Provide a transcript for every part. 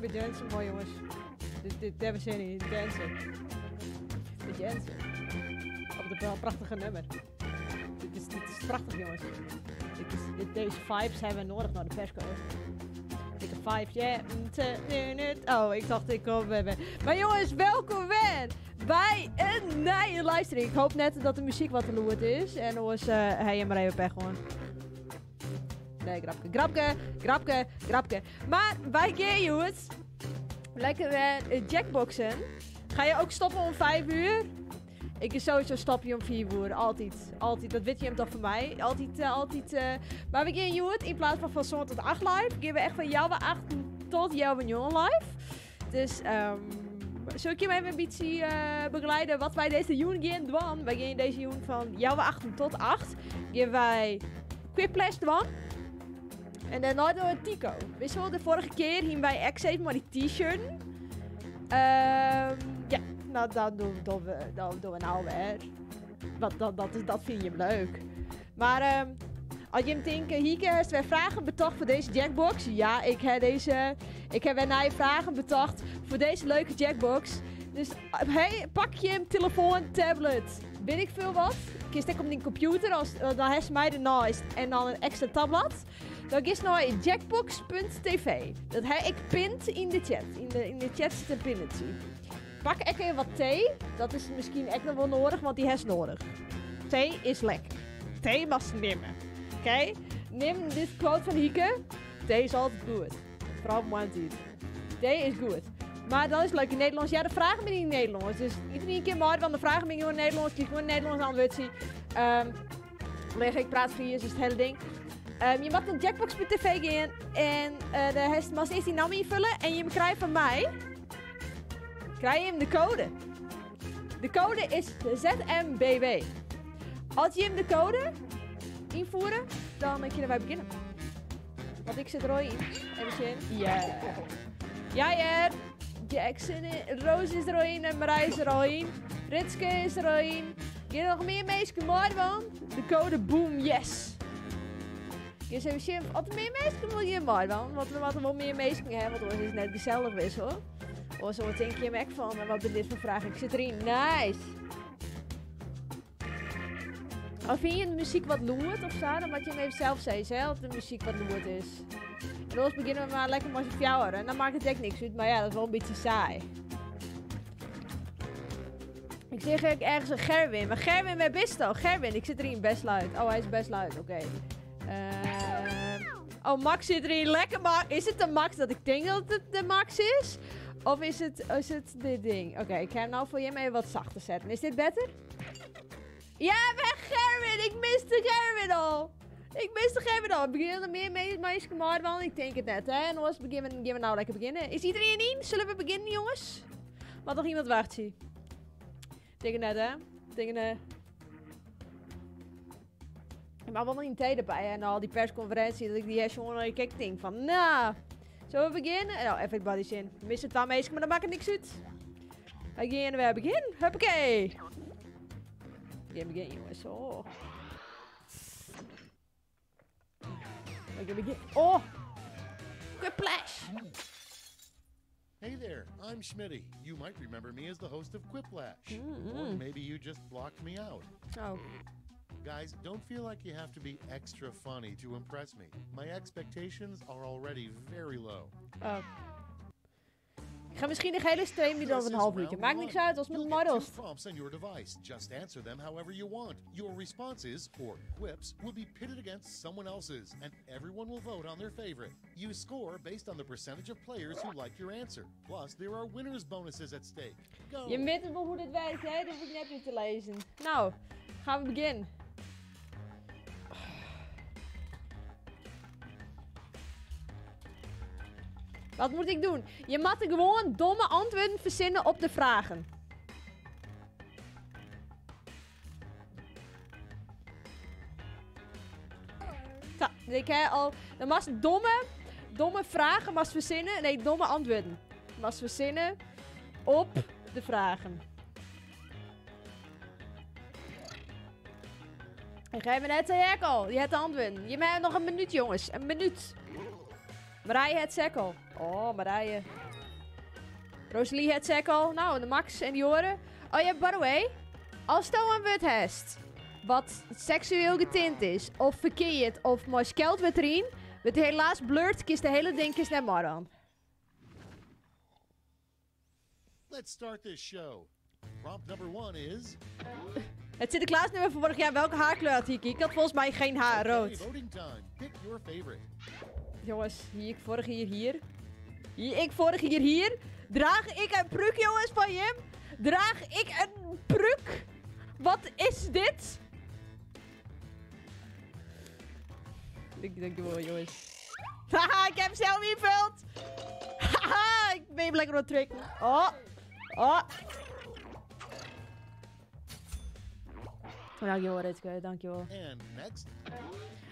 met Jensen, mooi jongens. Dit hebben ze niet, Jensen. Met Jensen. Op de prachtige nummer. Dit is prachtig jongens. Deze vibes hebben we nodig naar de persco. Dikke vibes, yeah. Oh, ik dacht ik kom weer. Maar jongens, welkom weer bij een nieuwe livestream. Ik hoop net dat de muziek wat te loerd is. En jongens, hey, maar even pech gewoon. Nee, grapke. Maar wij gaan jongens lekker weer jackboxen. Ga je ook stoppen om 5 uur? Ik is sowieso stopje om 4 uur. Altijd. Dat weet je hem toch van mij. Altijd. Maar we gaan jongens, in plaats van 7 tot 8 live, gaan we echt van jouw 8 tot jouw jongen live. Dus, zal ik je even een beetje begeleiden wat wij deze jongen gaan doen? Wij gaan deze jongen van jouw 8 tot 8. Gaan wij Quiplash doen. En daarna doen we Tico. Wist je wel, de vorige keer hier bij X even maar die t-shirt. Ja, nou dat doen we nou weer. Dat vind je hem leuk. Maar als je hem denkt, hier is weer vragen betocht voor deze jackbox. Ja, ik heb weer naar je vragen betocht voor deze leuke jackbox. Dus hey, pak je hem, telefoon, tablet. Weet ik veel wat. Kies ik op die computer, dan heeft mij ernaast en dan een extra tablet. Dan is naar jackbox.tv. Dat heb ik pint in de chat. In de chat zit een pinnetje. Pak even wat thee. Dat is misschien echt nog wel nodig, want die heeft nodig. Thee is lekker. Thee mag je nemen. Oké? Neem dit quote van Hieke. Thee is altijd goed. Vooral momenteel. Thee is goed. Maar dat is leuk in Nederlands. Ja, de vragen me niet in Nederlands. Dus iedereen keer maar, want de vragen me gewoon in Nederlands. Ik gewoon in Nederlands antwoord zie. Ik praat via, dus het hele ding. Je mag naar jackbox.tv gaan en daar mag eerst die naam invullen en je krijgt van mij krijg je hem de code. De code is ZMBW. Als je hem de code invoeren, dan kunnen wij beginnen. Want ik zit er al in. Even ja. Ja, Jackson, Roos is er al in en Marij is er al in. Ritske is er al in. Je nog meer mensen, maar man. De code boom, yes. Je zou zien, wat meer mensen wil je maar dan. Want we moeten wel meer mensen hebben, want het is net gezellig wist hoor. Oh, zo denk je hem echt van, wat ben dit voor vraag? Ik zit erin, nice. Of vind je de muziek wat loert of zo, dan moet je hem even zelf zeggen, hè, of de muziek wat loert is. En dan beginnen we maar lekker met je fjouwer en dan maakt het echt niks uit, maar ja, dat is wel een beetje saai. Ik zeg ergens een Gerwin, maar Gerwin, waar bist al? Gerwin, ik zit erin, best luid. Oh, hij is best luid, oké. Oh, Max zit erin. Lekker, maar is het de Max dat ik denk dat het de Max is? Of is het dit ding? Oké, ik ga hem nou voor je even wat zachter zetten. Is dit beter? Ja, weg Gerwin! Ik miste Gerwin al! Ik begin er meer mee maar want ik denk het net, hè? En anders gaan we nou lekker beginnen. Is iedereen in? Zullen we beginnen, jongens? Wat nog iemand wacht zie. Denk het net, hè? Ik maak wel nog een tijd erbij en al die persconferentie dat ik die gewoon kijk denk van, nou, zullen we beginnen? Nou, everybody's in. We missen het wel meest, maar dan maakt het niks uit. We beginnen. Huppakee. We beginnen, jongens. Oh. We beginnen. Oh. Quiplash. Hey there, I'm Schmitty. You might remember me as the host of Quiplash. Or maybe you just blocked me out. Oh. Guys, don't feel like you have to be extra funny to impress me. My expectations are already very low. Oh. Ik ga misschien de hele stream niet over een half uurtje. Maakt niks uit als met models. Prompts on your device. Just answer them however you want. Your responses, or quips, will be pitted against someone else's, and everyone will vote on their favorite. You score based on the percentage of players who like your answer. Plus, there are winners bonuses at stake. Go! Je weet wel hoe dit werkt, hè? Dat hoef ik net niet te lezen. Nou, gaan we beginnen. Wat moet ik doen? Je moet gewoon domme antwoorden verzinnen op de vragen. Zo, ik heb al... Dan mag je domme vragen mag verzinnen. Nee, domme antwoorden. Mag verzinnen op de vragen. Ik geef me net zeggen al. Je hebt de antwoorden. Je hebt nog een minuut, jongens. Een minuut. Marije het sekkel. Oh, Marije. Rosalie het zei al. Nou, de Max en die horen. Oh ja, by the way. Als je een wit hebt wat seksueel getint is, of verkeerd, of maar skeld werd erin, wordt helaas blurred, kiest de hele ding kiest net maar aan. Let's start this show. Prompt number 1 is... Het Sinterklaasnummer van vorig jaar, welke haarkleur had ik? Ik had volgens mij geen haar, Okay, rood. voting time. Pick your favorite. Jongens, hier, vorig hier. Ik vorig hier. Draag ik een pruk, jongens, van Jim? Draag ik een pruk? Wat is dit? Dankjewel, jongens. Haha, ik heb zelf ingevuld. Haha, ik ben lekker aan het trick. Oh. Dankjewel, Ritke, dankjewel. And next,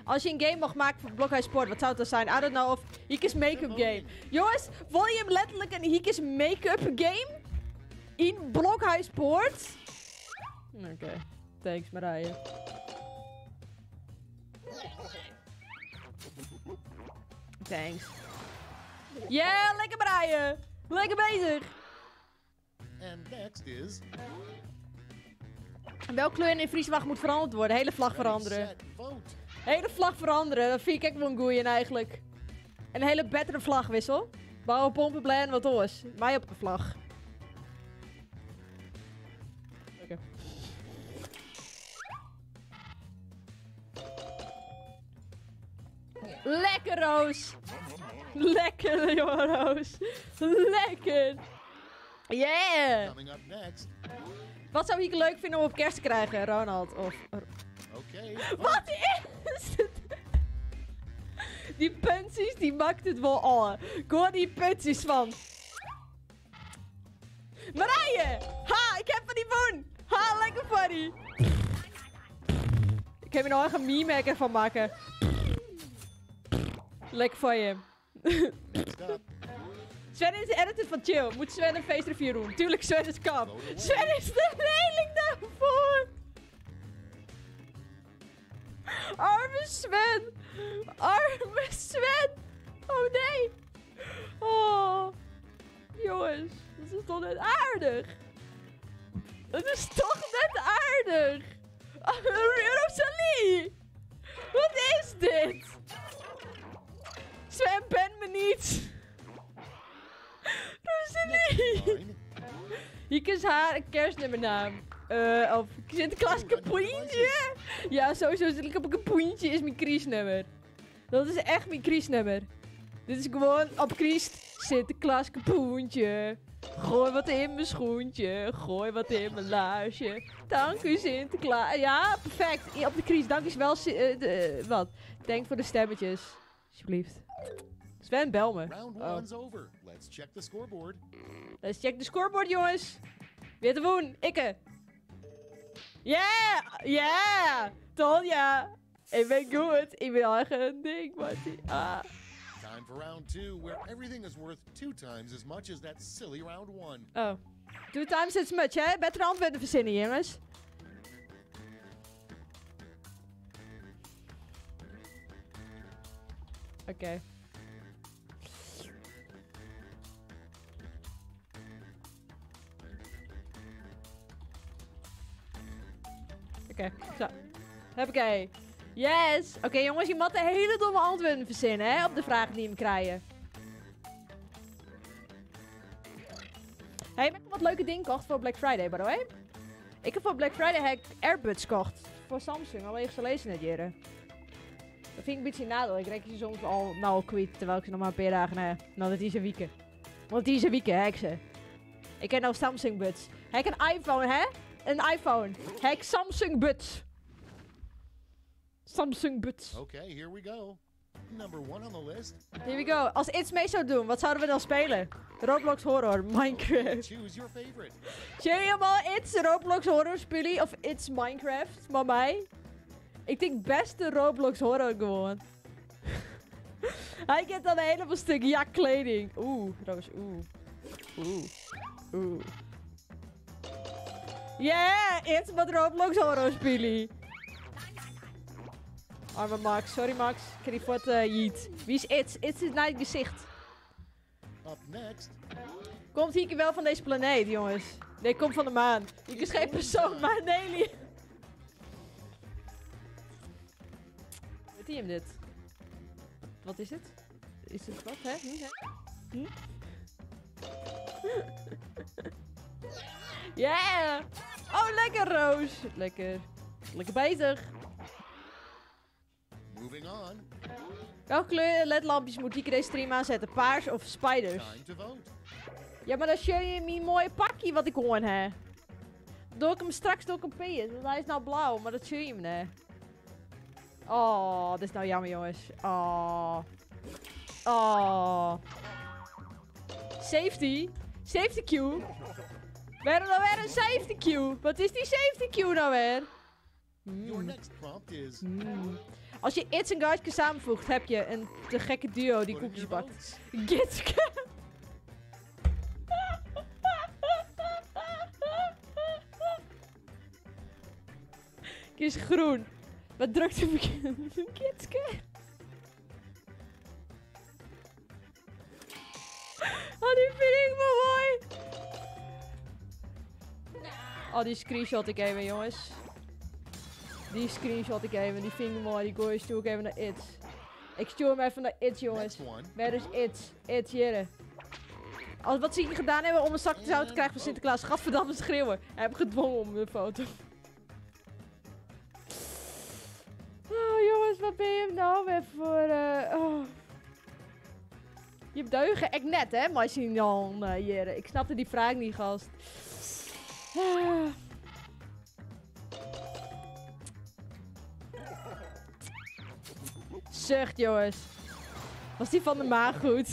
Als je een game mag maken voor Blokhuis Sport, wat zou het dan zijn? I don't know of Hikes make-up game. Jongens, wil je hem letterlijk een Hikes make-up game? In Blokhuis Sport? Oké, thanks Marije. Thanks. Yeah, lekker Marije. Lekker bezig. and next is... Welke kleur in Frieswacht moet veranderd worden? Hele vlag Ready, veranderen. set, vote. Hele vlag veranderen, dat vind ik echt wel een goeie eigenlijk. Een hele betere vlagwissel. Bouwen, pompen, blenden, wat oors. Mij op de vlag. Oké. Lekker, Roos. Lekker, jongen, Roos. Lekker. Yeah. Coming up next. Wat zou ik leuk vinden om op kerst te krijgen, Ronald? Of... Okay. Wat is het? Die punties, die maakt het wel al. Hoor die punties van. Marije! Ha, ik heb van die boon! Ha, lekker funny! Ik heb er nog een meme van maken. Lekker van je. Next up. Sven is de editor van Chill. Moet Sven een feestreview doen? Tuurlijk, Sven is kamp. Sven is de regeling daarvoor! Arme Sven! Arme Sven! Oh nee! Oh. Jongens, dat is toch net aardig? Dat is toch net aardig! Rosalie! Wat is dit? Sven, ben me niet! Rosalie! Fine. Hier is haar kerstnummernaam. Of Sinterklaas Kapoentje. Ja, sowieso Sinterklaas Kapoentje is mijn kriesnummer. Dat is echt mijn kriesnummer. Dit is gewoon op Christ Sinterklaas Kapoentje. Gooi wat in mijn schoentje. Gooi wat in mijn laarsje. Dank u Sinterklaas. Ja, perfect. Op de Christ. Dank u wel. Wat? Dank voor de stemmetjes. Alsjeblieft. Sven, bel me. Round Oh. one's over. Let's check the scoreboard. Let's check de scoreboard, jongens. Weer te woon. Ikke. Yeah! Yeah! Ton, ja. Ik ben goed. Ik ben eigen een ding, Marty. Ah. Time for round 2, where everything is worth 2 times as much as that silly round 1. Oh. 2 times as much, hè? Betere antwoorden verzinnen, jongens. Oké. Oké, zo. Huppakee. Yes! Oké, jongens, je moet een hele domme antwoorden verzinnen, hè? Op de vragen die je hem krijgen. Hey, ik heb wat leuke dingen gekocht voor Black Friday, by the way. Ik heb voor Black Friday Airbuds gekocht. Voor Samsung, al even gelezen net jaren. Dat vind ik een beetje een nadeel. Ik reken ze soms al kwijt, terwijl ik ze nog maar een paar dagen heb. Nou, dat is een weekend. Want die is een weekend, heb ik ze. Ik heb nou Samsung Buds. Heb ik een iPhone, hè? Een iPhone. Heb ik Samsung Buds. Samsung Buds. Okay, here we go. Number 1 on the list. Here we go. Als It's mee zou doen, wat zouden we dan spelen? Roblox Horror, Minecraft. Choose your favorite. Zie je maar It's Roblox Horror spelen of It's Minecraft? Maar mij? Ik denk best de Roblox Horror gewoon. Hij kent dan een heleboel stuk kleding. Oeh, Roos, oeh. Yeah, It's wat Roblox Horror spelen. Arme Max, sorry Max. Ik heb die foto jeet. Wie is It's? It's is naar het gezicht. Up next, Komt Hieke wel van deze planeet, jongens? Nee, komt van de maan. Hieke is geen persoon, maar een alien. Weet hij hem dit? Wat is het? Is het wat, hè? Hm? Yeah! Oh, lekker, Roos. Lekker. Lekker bezig. Moving on. Welke kleur ledlampjes moet Hieke deze stream aanzetten? Paars of spiders? Time to vote. Ja, maar dan show je mijn mooie pakje wat ik hoor, hè. Doe ik hem straks door een PS, want hij is nou blauw, maar dat show je hem, hè. Oh, dit is nou jammer, jongens. Oh. Oh. Safety. Safety queue. We hebben nou weer een safety queue. Wat is die safety queue nou weer? Your next prompt is Als je It's en Guitke samenvoegt, heb je een te gekke duo die put in koekjes your bakt. votes. Gitske. Kies groen. Wat drukt de Gitske? Oh, die vind ik wel mooi. Oh, die screenshot ik even, jongens. Die screenshot ik even. Die vind ik mooi. Die gooi stuur ik even naar It's. Ik stuur hem even naar It's, jongens. Next one. Waar is It's? It's, hier. Wat ze hier gedaan hebben om een zak zout te krijgen van Sinterklaas. Gadverdamme schreeuwen. Hij heeft gedwongen om een foto. Oh, jongens, wat ben je nou weer voor... oh. Je hebt deugen echt net, hè, Machine hier. Ik snapte die vraag niet, gast. Zucht, jongens. Was die van de maag goed?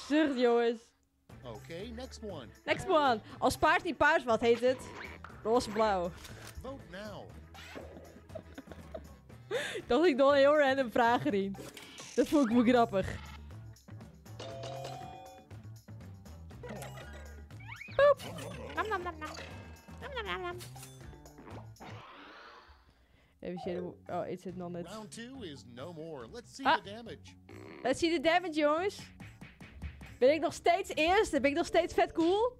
Zucht, jongens. Okay, next one. Next one. Als paars niet paars, wat heet het? Roze-blauw. Vote now. Dacht ik dan een heel random vraag erin. Dat vond ik wel grappig. Poep. Nam, nam, nam, nam. Nam, nam, nam, nam. Even zien. Oh, is het nog net. Round 2 is no more. Let's see Ah. the damage. Let's see the damage, jongens. Ben ik nog steeds eerste? Ben ik nog steeds vet cool?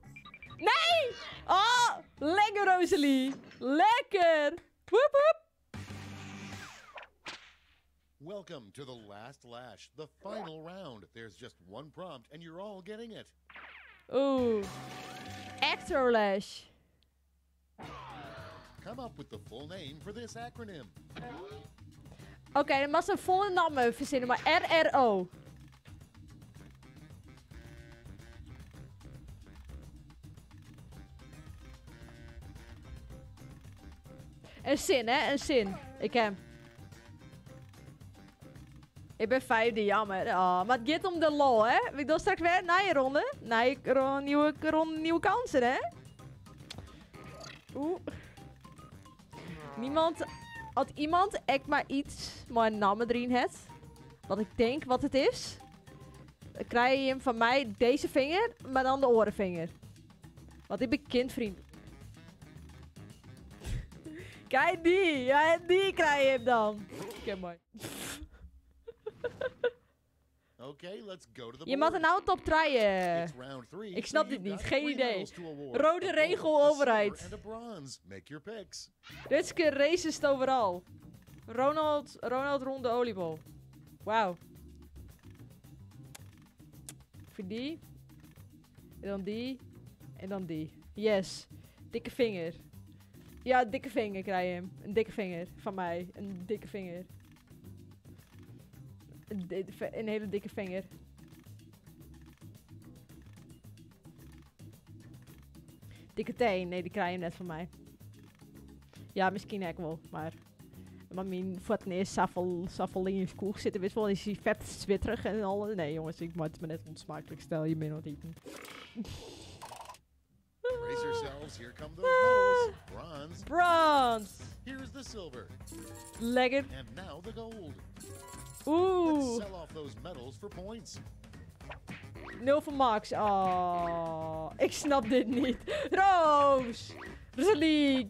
Nee! Oh, lekker, Rosalie. Lekker. Woep, woep. Welcome to the last lash, the final round. There's just one prompt and you're all getting it. Oeh. Actorlash. Come up with the full name for this acronym. Oké, dan mag ze een volle naam verzinnen, maar RRO. Een zin, hè? Een zin. Ik heb. Ik ben vijfde, jammer. Oh, maar het gaat om de lol, hè? Ik doe straks weer na je ronde. Nieuwe kansen, hè? Oeh. Niemand... Als iemand echt maar iets, maar een naam erin heeft, wat ik denk wat het is, dan krijg je hem van mij deze vinger, maar dan de orenvinger. Want ik ben kindvriend. Kijk die, ja, die krijg je hem dan. Oké, mooi. Okay, let's go to the Je mag er board. nou top traaien. It's round 3. Ik snap so dit you've niet, got geen 3 idee. medals to award. Rode A regel, gold, a overheid. silver, and a bronze. Make your picks. Dit keer racist overal. Ronald rond de oliebol. Wauw. Voor die. En dan die. En dan die. Yes. Dikke vinger. Ja, dikke vinger krijg je hem. Een dikke vinger. Van mij. Een dikke vinger. Een hele dikke vinger. Dikke teen. Nee, die krijg je net van mij. Ja, misschien ook wel, maar mijn voeten is zoveel in je koeg zitten. Wist wel, is hij vet zwitterig en al. Nee, jongens, ik maak het me net onsmakelijk. Stel je min wat eten. Brace yourselves. Here come those medals. Bronze. Bronze. Here's the silver. Lekker. And now the gold. Let's Oeh. sell off those medals for points. 0 voor Max. Oh, ik snap dit niet. Roos. Rosalie.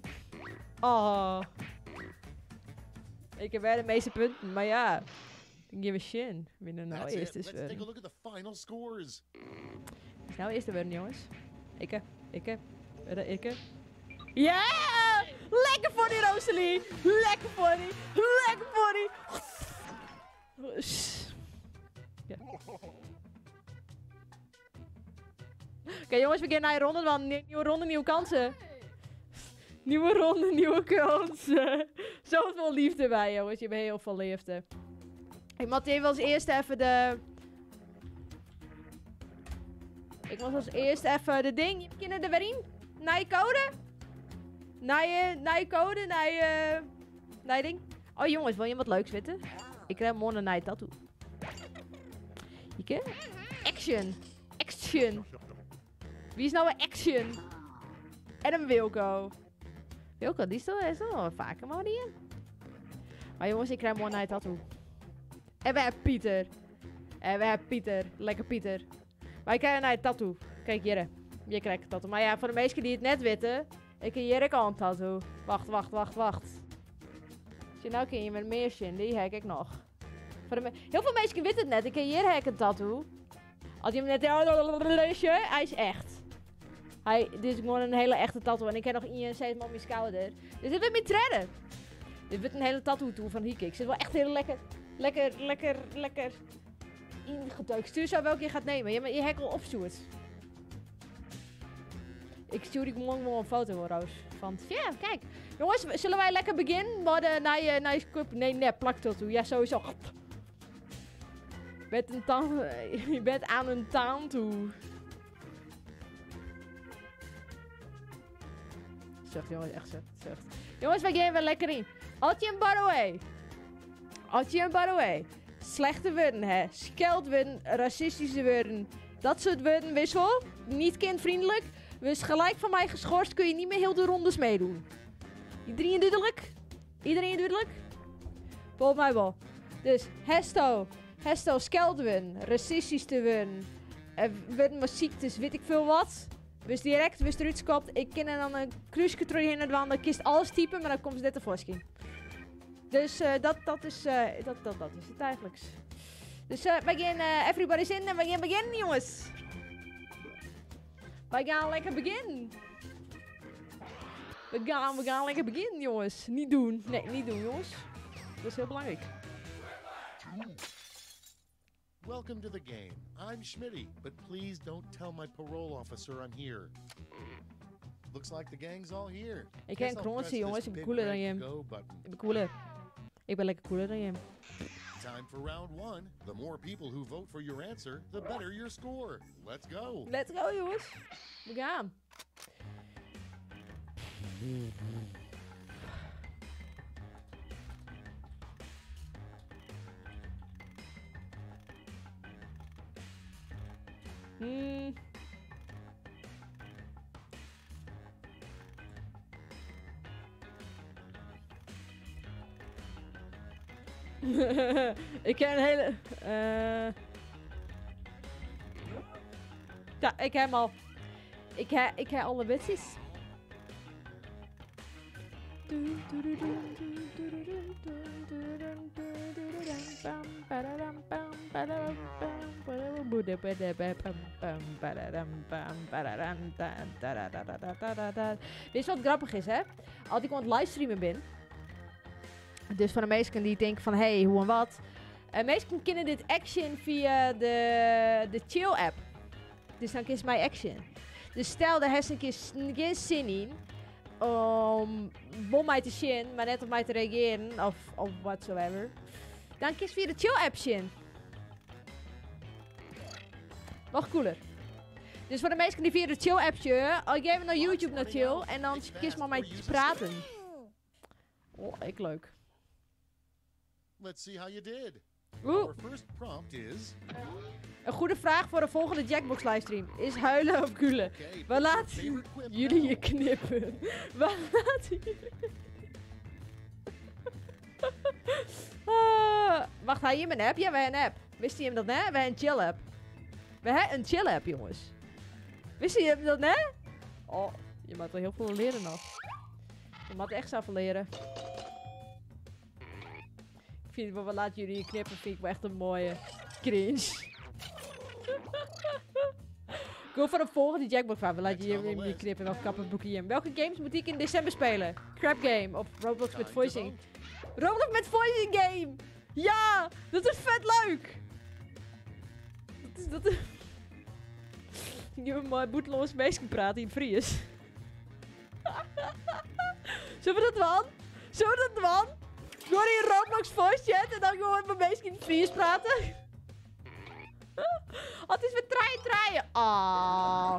Oh. Ik heb wel de meeste punten, maar ja. Give a shit. Winnen nou That's eerst it. is Let's take a look at the final scores. Nou, eerste worden, jongens. Ikke. Ja! Lekker voor die, Rosalie! Lekker voor die! Lekker voor die! Ja. Oké, jongens, we gaan naar een ronde, want nieuwe ronde, nieuwe kansen. Nieuwe ronde, nieuwe kansen. Zoveel liefde bij, jongens. Je hebt heel veel liefde. Ik moet even als eerste even de... Ik moet als eerste even de ding. Je kunnen er weer in. Naar je code. Naar je code. Naar je ding. Oh jongens, wil je wat leuks weten? Ik krijg morgen naar je tattoo. Ike? Action. Action. Wie is nou een Action? Adam Wilco. Wilco, die is toch wel vaker maar niet in. Maar jongens, ik krijg morgen naar je tattoo. En we hebben Pieter. Lekker Pieter. Maar ik krijg naar je tattoo. Kijk, hier. Je krijgt een tattoo. Maar ja, voor de meesten die het net weten. Ik heb hier ook al een tattoo. Wacht. Zie nou kun je met meer zin. Die heb ik nog. Heel veel mensen weten het net. Ik heb hier een tattoo. Als je hem net... Hij is echt. Dit is gewoon een hele echte tattoo. En ik heb nog INC op mijn schouder. Dus dit wordt me treden. Dit wordt een hele tattoo toe van Hieke. Ik zit wel echt heel lekker ingedeukt. Stuur zo welke je gaat nemen. Je hekkel opstuurt. Ik stuur die morgen wel een foto hoor, Roos. Van, ja, kijk. Jongens, zullen wij lekker beginnen? Worden naar je cup. Nee, plak tattoo. Ja, sowieso. Je bent aan een taan toe. Zucht, jongens, echt zucht. Jongens, wij gaan weer lekker in. Altje en Baroué. Slechte woorden, hè. Scheldwoorden, racistische woorden. Dat soort woorden, wissel. Niet kindvriendelijk. Dus gelijk van mij geschorst kun je niet meer heel de rondes meedoen. Iedereen duidelijk? Volgens mij wel. Dus, Hesto, scheldwoorden, racistische woorden. Woorden met ziektes, weet ik veel wat. Dus direct, eruit kopt. Ik ken er dan een kruisje terug in het wand. Dan kiest alles typen, maar dan komt ze net tevoorschijn. Dus dat is het eigenlijk. Dus wij gaan everybody's in en wij gaan beginnen, jongens. Wij gaan lekker beginnen. We gaan lekker beginnen, jongens. Niet doen. Nee, niet doen, jongens. Dat is heel belangrijk. Welcome to the game. I'm Schmitty, but please don't tell my parole officer I'm here. Looks like the gang's all here. Ik ken Kronsie, jongens. Ik ben cooler dan je. Ik ben lekker cooler dan je. Time for round 1. The more people who vote for your answer, the better your score. Let's go. Let's go, jongens. We gaan. Ik ken een hele... Ja, ik heb hem al. Ik heb alle witjes. Weet je wat grappig is, hè? Als ik aan het livestreamen ben. Dus van de meesten die denken van, hey, hoe en wat. Meesten kennen dit action via de chill app. Dus dan kies mij action. Dus stel, daar heeft een keer geen zin in. Om mij te zien, maar net op mij te reageren. Of whatsoever. Dan kies via de chill app zien. Nog cooler. Dus voor de meesten die via de chill appje. Al geven naar YouTube naar chill. En dan kies maar mij te praten. Oh, ik leuk. Let's see how you did. Oeh. Our first prompt is... Een goede vraag voor de volgende Jackbox livestream. Is huilen of kulen? Waar laten jullie je knippen? Waar laten jullie... Wacht, hij hier mijn app? Ja, wij hebben een app. Wist je hem dat, hè? Wij hebben een chill app. We hebben een chill app, jongens. Wist je hem dat, hè? Oh, je moet wel heel veel leren nog. Je moet echt zoveel leren. Ik vind het wel, laten jullie je knippen, vind ik wel echt een mooie cringe. Go voor een volgende Jackbox vraag. We laten Next je on the even list. knippen welke kappenboekje je hebt. Welke games moet ik in december spelen? Crap Game of Roblox Time met to voicing? vote. Roblox met voicing game! Ja! Dat is vet leuk! Dat is... Je hebt maar boeteloos meisje praten in het Fries. Zullen we dat doen? Zullen we dat doen? Gewoon in Roblox voice chat en dan gewoon met meisje in het Fries praten? Oh, het is weer draaien. Ah.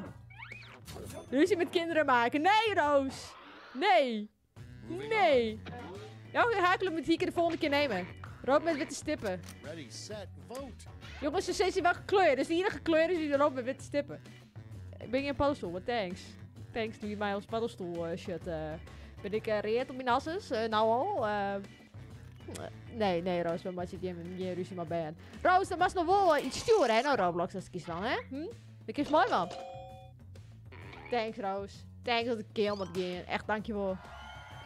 Ruzie met kinderen maken. Nee, Roos. Nee. Nee. Jouw hakelen moet Hieke de volgende keer nemen. Rood met witte stippen. Ready, set, vote. Jongens, ze zijn wel gekleurd. Dus de enige kleur is die rood met witte stippen. Ik ben hier een paddenstoel, maar thanks. Thanks, doe je mij als paddenstoel shit. Ben ik reëerd op mijn asses? Nou al. Nee, Roos, maar je geen ruzie maar ben. Roos, dan mag nog wel iets sturen, hè, naar Roblox als ik kies dan, hè? Dat is mooi, man. Thanks, Roos. Thanks dat ik keel moet gaan. Echt, dankjewel.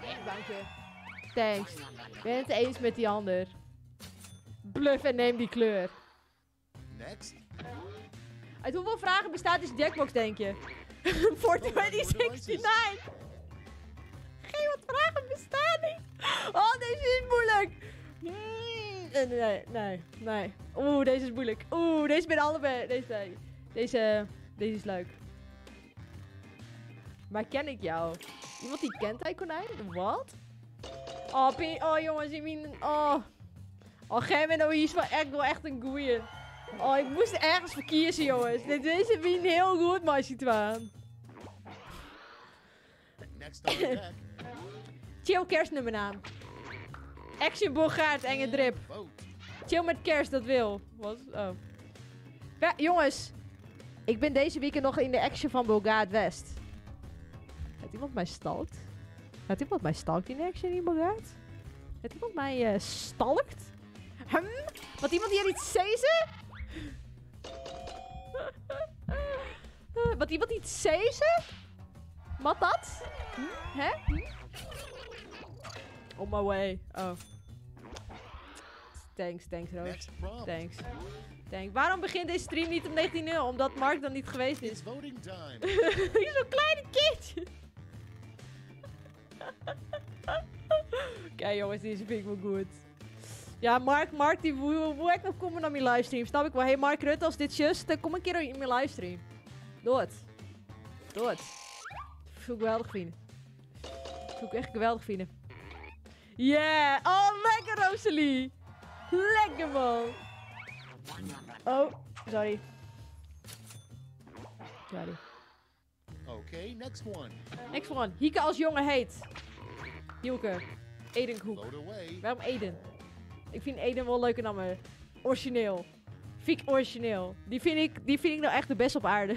Echt, dank je. Thanks. Ben het eens met die ander. Bluff en neem die kleur. Next. Uit hoeveel vragen bestaat deze Jackbox, denk je? Voor 2069. Geen wat vragen bestaan niet. Oh, deze is moeilijk. Nee. Oeh, deze is moeilijk. Oeh, deze ben allebei. Deze is leuk. Maar ken ik jou? Iemand die kent hij konijn? Wat? Oh, jongens, ik meen... Oh, geef me nou hier wel echt een goeie. Oh, ik moest ergens voor kiezen, jongens. Deze vind ik heel goed, maar als je het waan. Next on deck. Chill kerstnummernaam. Action Bogaert, enge drip. Vote. Chill met kerst, dat wil. Wat? Oh. Ja, jongens. Ik ben deze weekend nog in de action van Bogaert West. Heeft iemand mij stalkt? Heeft iemand mij stalkt in de action in Bogaert? Heeft iemand mij stalkt? Wat iemand hier iets zezen? Wat iemand iets zezen? Wat dat? Hè? On my way. Oh. Thanks, Roos. Next prompt. Thanks. Waarom begint deze stream niet om 19:00? Omdat Mark dan niet geweest is. It's voting time. Hij is zo'n kleine kindje. Kijk jongens, deze vind ik wel goed. Ja, Mark die wil ik nog komen naar mijn livestream. Snap ik wel. Hey Mark Rutte, als dit just, dan kom een keer in mijn livestream. Doe het. Voel ik geweldig vinden. Voel ik echt geweldig vinden. Yeah! Oh, lekker Rosalie! Lekker man! Oh, sorry. Okay, next one. Next one. Hieke als jongen heet. Hielke. Edenkoek. Vote away. Waarom Eden? Ik vind Eden wel leuker dan me. Origineel. Fiek origineel. Die vind ik nou echt de best op aarde.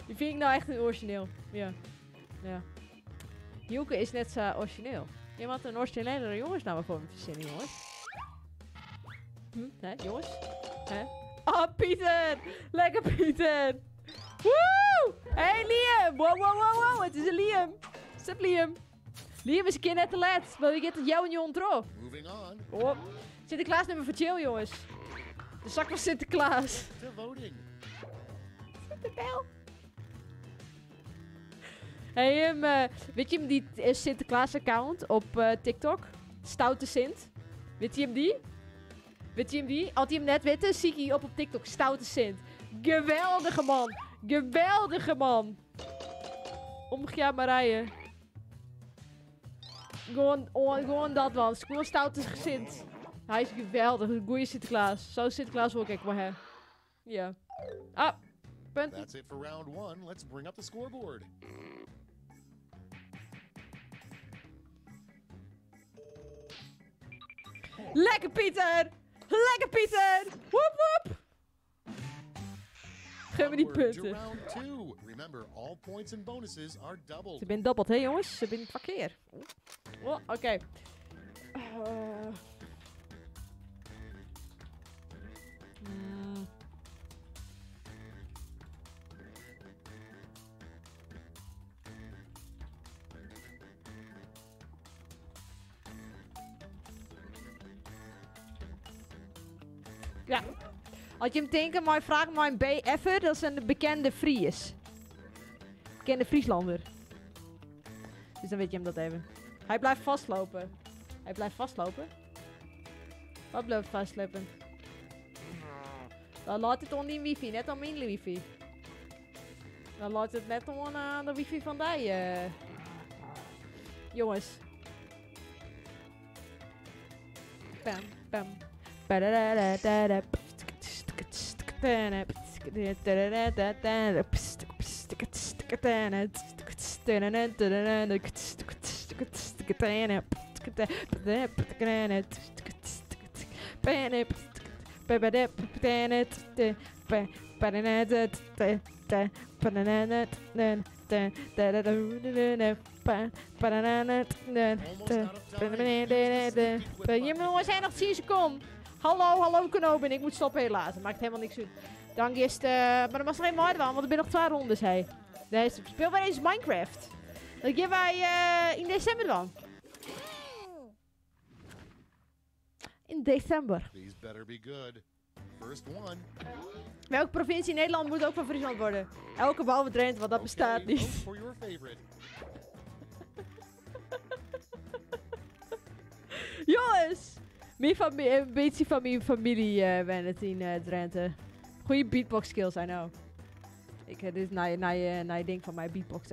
Die vind ik nou echt een origineel. Ja. Hielke is net zo origineel. Je moet een originele jongensnaam voor me verzinnen, jongens. Hè, jongens? Hè? Oh, Pieter! Lekker Pieter! Woe! Hey Liam! Wow! Het is een Liam! Sup Liam? Liam is een keer net te laat. Wil je het jou en je ontro? Moving on Oh. Sinterklaas nummer voor chill, jongens. De zak van Sinterklaas. to voting. Sinterbel. Hey, weet je hem die Sinterklaas-account op TikTok? Stoute Sint. Weet je hem die? Als hij hem net weet, zie ik hij op TikTok. Stoute Sint. Geweldige man. Omgekeerd Marije. Gewoon dat man. Gewoon Stoute Sint. Hij is geweldig. Een goeie Sinterklaas. Zo Sinterklaas wil ik maar hè. Ja. Ah, punt. That's it for round one. Let's bring up the scoreboard. Lekker Pieter! Woep! Geef me die Onward to punten. round two. Remember, all points and bonuses are doubled. Ze zijn doubled, hè jongens? Ze zijn verkeerd. Oh, oké. Ja. Als je hem denkt, maar vraag maar een BF'er, dat is een bekende Fries. Bekende Frieslander. Dus dan weet je hem dat even. Hij blijft vastlopen. Hij blijft vastlopen? Wat blijft vastlopen? Dan laat het on die wifi, net aan mijn wifi. Dan laat het net on de wifi van die. Jongens. Bam, bam. We zijn nog 10 seconden. Hallo Knoben. Ik moet stoppen helaas. Maakt helemaal niks uit. Dan is maar dat was geen mooi want er zijn nog 2 rondes. Hey. Nee, speel wij eens Minecraft. Dat geven wij in december dan. In december. These better be good. First one. Welke provincie in Nederland moet ook van Friesland worden? Elke behalve Drenthe, want dat bestaat Okay, niet. vote for your favorite. Jongens! Een beetje van mijn familie ben het in Drenthe. Goeie beatbox skills, I know. Dit is naar je ding van mijn beatbox.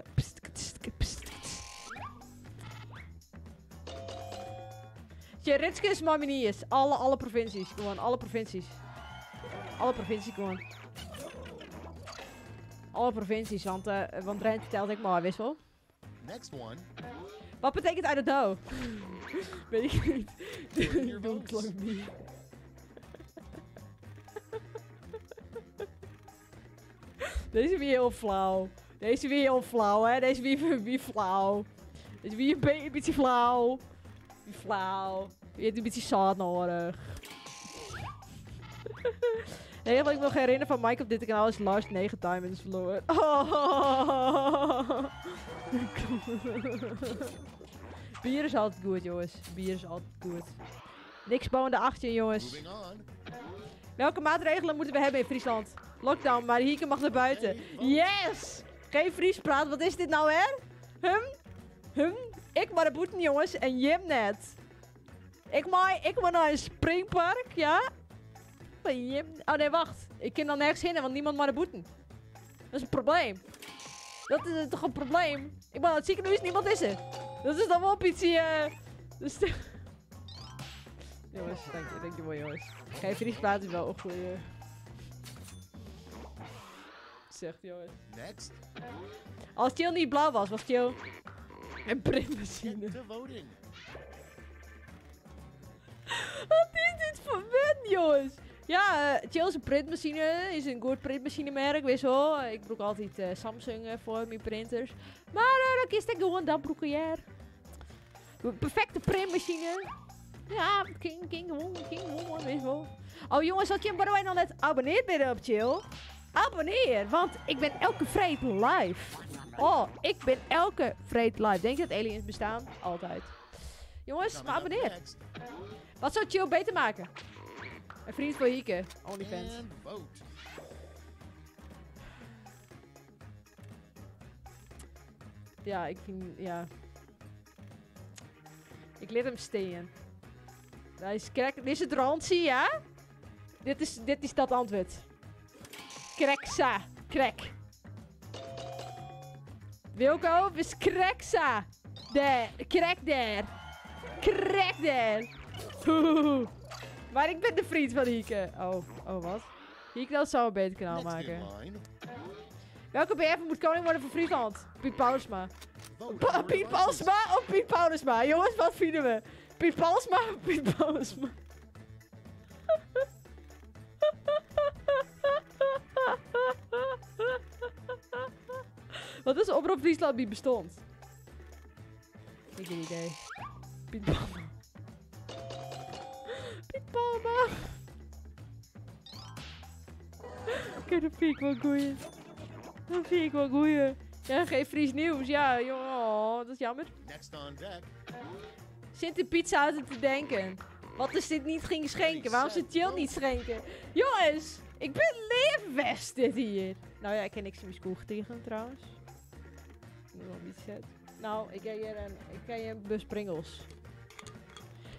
Je Ritskes Mamini is. Alle provincies. Gewoon, alle provincies. Alle provincies gewoon. Alle provincies, want Drenthe telt ik maar, wissel. Next one. Wat betekent I don't know? Weet ik niet. Your Doe votes. klonk niet. Deze weer heel flauw. Deze weer heel flauw, hè. Deze weer flauw. Deze weer een beetje flauw. Weer flauw. Je hebt een beetje zaad nodig. Nee, wat ik me nog herinner van Mike op dit kanaal is Lars 9 diamonds verloren. Oh. Bier is altijd goed, jongens. Bier is altijd goed. Niks bouwende 18, jongens. Moving on. Welke maatregelen moeten we hebben in Friesland? Lockdown, maar Hieke mag naar buiten. Yes! Geen Fries praat, wat is dit nou, hè? Ik maar de boeten, jongens, en Jim net. Ik maar naar een springpark, ja? Jim. Oh nee, wacht. Ik kan dan nergens heen, want niemand maar de boeten. Dat is een probleem. Dat is toch een probleem? Ik ben aan het ziekenhuis, niemand is er. Dat is dan wel op iets dus jongens, dank je wel, jongens. Geen Fries praten is wel een goeie. Zegt, jongens. Next. Als Jill niet blauw was Jill een printmachine. Get to voting. Wat is dit voor win, jongens? Ja, Jill is een printmachine. Is een goed printmachinemerk, weet je wel. Ik gebruik altijd Samsung voor mijn printers. Maar dan kies ik gewoon dat broekje. Perfecte printmachine. Ja, King gewoon, weet je wel. Oh jongens, had je hem bij nog net abonneerd bent op Jill? Abonneer, want ik ben elke vrijdag live. Oh, ik ben elke vrijdag live. Denk je dat aliens bestaan? Altijd. Jongens, maar abonneer. Next. Wat zou Jill beter maken? Een vriend voor Hieke, OnlyFans. And vote. Ja, ik vind, ja. Ik laat hem staan. Hij is krek. Dit is het randje, ja? Dit is dat antwoord. Kreksa. Krek. Wilco, is kreksa. Daar. Krek daar. Krek daar. Maar ik ben de vriend van Hieke. Oh, wat? Hieke, dat zou een beter kanaal Next maken. in line. Welke BF moet koning worden van Friesland? Piet Paulusma. Vote for Piet your Paulusma of Piet Paulusma? Jongens, wat vinden we? Piet Paulusma of Piet Paulusma? Wat is Oproep Friesland die bestond? Ik heb geen idee. Piet Paulusma. Piet Paulusma. Oké, dat vind ik wel goeie. Dat vind ik wel goeie. Ja, geen Fries nieuws. Ja, joh, dat is jammer. Next on deck. Zit de pizza uit te denken. Wat is dit niet ging schenken? Waarom ze Jill niet schenken? Jongens, ik ben leervest dit hier. Nou ja, ik ken niks in mijn school tegen trouwens. Ik moet wel niet zetten. Nou, ik ken hier een bus Pringles.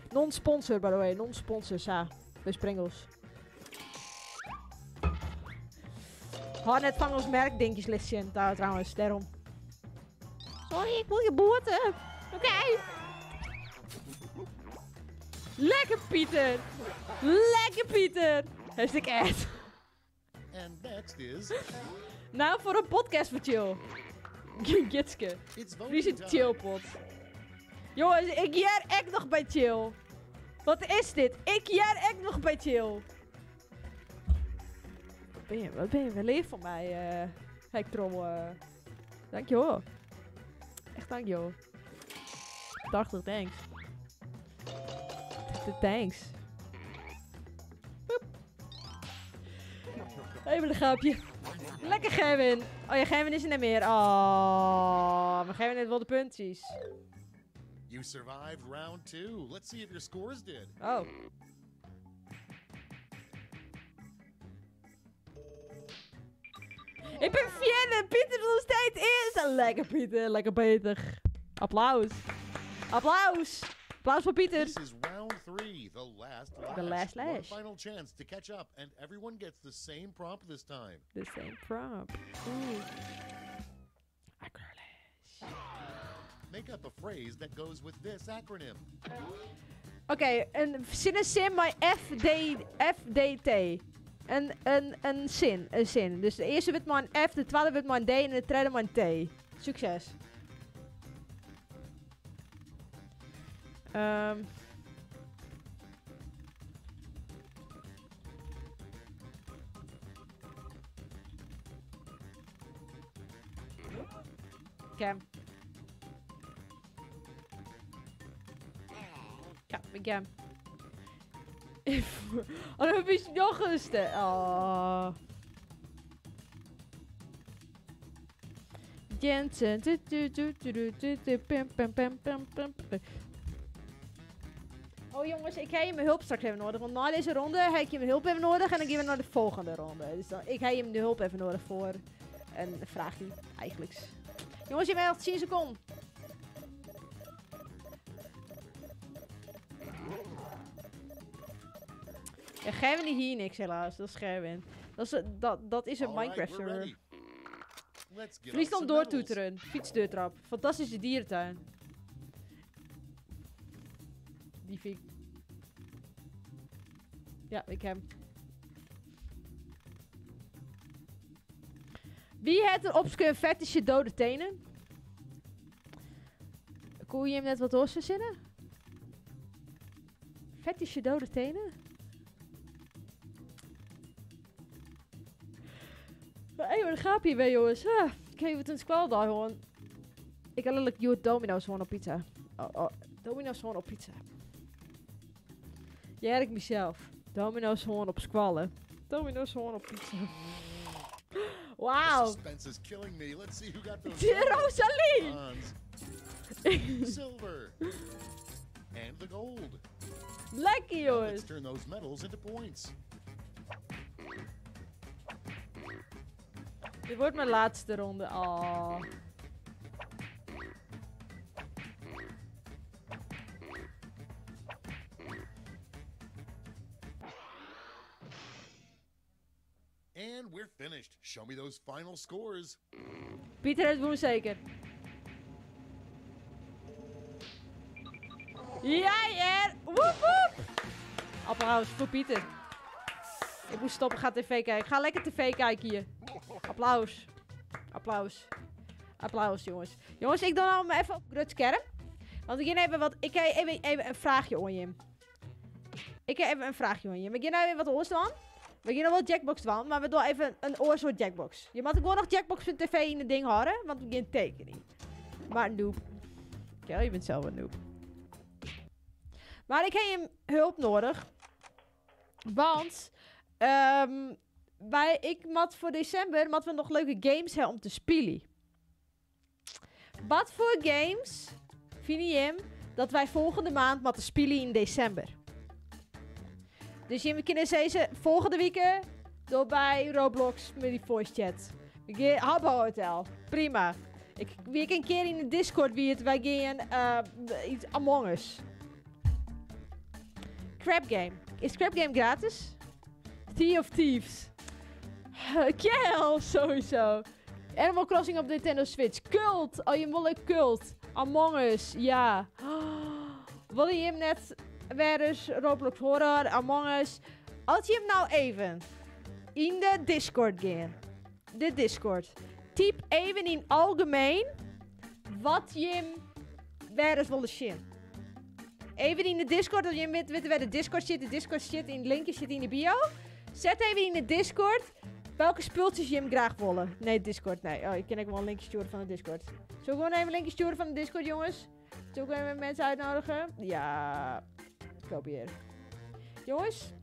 Non-sponsor, by the way. Non-sponsor, ja. Bus Pringles. Had net van ons merkdingetjes liggen daar trouwens, daarom. Sorry, ik wil je boter. Oké. Lekker Pieter. Lekker Pieter. Hashtag ad. And next is... Nou, voor een podcast voor Chill. Gitske. It's Wie is voting het time. Chillpot? Jongens, ik jaar echt nog bij Chill. Wat is dit? Ik jaar echt nog bij Chill. Wat ben je wel lief van mij, Hektrommel. Dankjewel. Echt dankjewel. 80, thanks. Thanks. Boep. Even een grapje. Lekker Gerwin. Oh ja, Gerwin is er niet meer. Oh, maar Gerwin heeft wel de puntjes. You survived round 2. Let's see if your scores did. Oh. Ik ben Fienne. Pieter nog steeds is. Lekker Pieter. Lekker beter. Applaus. Applaus. Applaus voor Pieter. This is round 3, the last lash. The last One lash. final chance to catch up, and everyone gets the same prompt this time. The same prompt. Oeh. Acrolash. Make up a phrase that goes with this acronym. Oké, een zin bij FDT. Een zin. Dus de eerste wordt maar een F, de tweede wordt maar een D en de derde maar een T. Succes. Oké. Ja, ik heb. Oh, dan heb je nog een stem. Oh. Jensen. Oh jongens, ik heb je mijn hulp straks even nodig. Want na deze ronde heb ik je mijn hulp even nodig. En dan gaan we naar de volgende ronde. Dus dan, ik heb je de hulp even nodig voor een vraagje. Eigenlijk. Jongens, je bent nog 10 seconden. Ja, Gerwin hier niks helaas. Dat is Gerwin. Dat is een All right, Minecraft we're server. ready. Let's get Verlies on dan some medals. doortoeteren. Fietsdeurtrap. Fantastische dierentuin. Die vind ik... Ja, ik heb hem. Wie heeft er obscure fetische dode tenen? Kon je hem net wat doorverzinnen? Fetische dode tenen? Maar even een gaapje bij jongens. Ah, ik geef het een squal daar gewoon. Ik had letterlijk Domino's gewoon op pizza. Oh, Domino's gewoon op pizza. Ja, ik mezelf. Domino's gewoon op squallen. Domino's gewoon op pizza. Wauw. The suspense is killing me. Let's see who got those. Rosalie! Bronze, silver, and the gold. Lekker Now jongens. let's turn those medals into points. Dit wordt mijn laatste ronde. Oh. And we're finished. Show me those final scores. Pieter heeft woen zeker. Jij er! Woep woep! Applaus voor Pieter. Ik moet stoppen, ga tv kijken. Ga lekker tv kijken hier. Applaus. Applaus. Applaus, jongens. Jongens, ik doe nou maar even op het scherm. Want ik heb even een vraagje aan je. Ik heb even een vraagje aan je. We gaan nou even wat oors doen. We gaan nog wel Jackbox doen, maar we doen even een oorsoort Jackbox. Je moet gewoon nog Jackbox.tv in het ding houden, want we gaan tekening. Maar noob. Ja, je bent zelf een noob. Maar ik heb hem hulp nodig. Want ik moet voor december we nog leuke games hebben om te spelen. Wat voor games vind je hem dat wij volgende maand moeten spelen in december? Dus je kunnen deze volgende week door bij Roblox met die voice chat. Habbo Hotel. Prima. Ik week een keer in de Discord wie het wij gaan iets Among Us. Crab Game. Is Crab Game gratis? Sea of Thieves. Kill, sowieso. Animal Crossing op Nintendo Switch. Cult. Oh, je wil een Cult. Among Us. Ja. Wil je hem net weer eens Roblox Horror, Among Us. Als je hem nou even in de Discord gaat. De Discord. Typ even in algemeen wat je hem weer eens wil zien. Even in de Discord, dat je weet waar de Discord zit. De Discord zit in het linkje zit in de bio. Zet even in de Discord welke spultjes je hem graag willen. Nee, Discord, nee. Oh, ik kan ook wel een linkje sturen van de Discord. Zullen we gewoon even een linkje sturen van de Discord, jongens? Zullen we even mensen uitnodigen? Ja, kopieer. Jongens.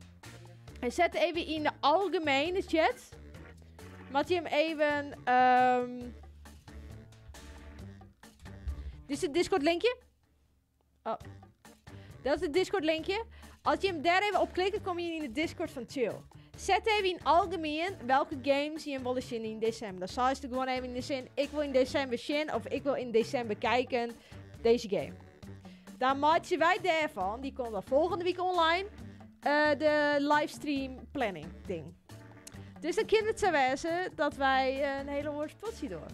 En zet even in de algemene chat. Wat je hem even... Dit is het Discord linkje. Oh. Dat is het Discord linkje. Als je hem daar even op klikt, dan kom je in de Discord van Chill. Zet even in algemeen welke games je hem wil zien in december. Dan zal je er gewoon even in de zin, ik wil in december zien of ik wil in december kijken deze game. Dan maken wij daarvan, die komt dan volgende week online, de livestream planning ding. Dus dan kan het zo wezen dat wij een hele mooie spot zien door.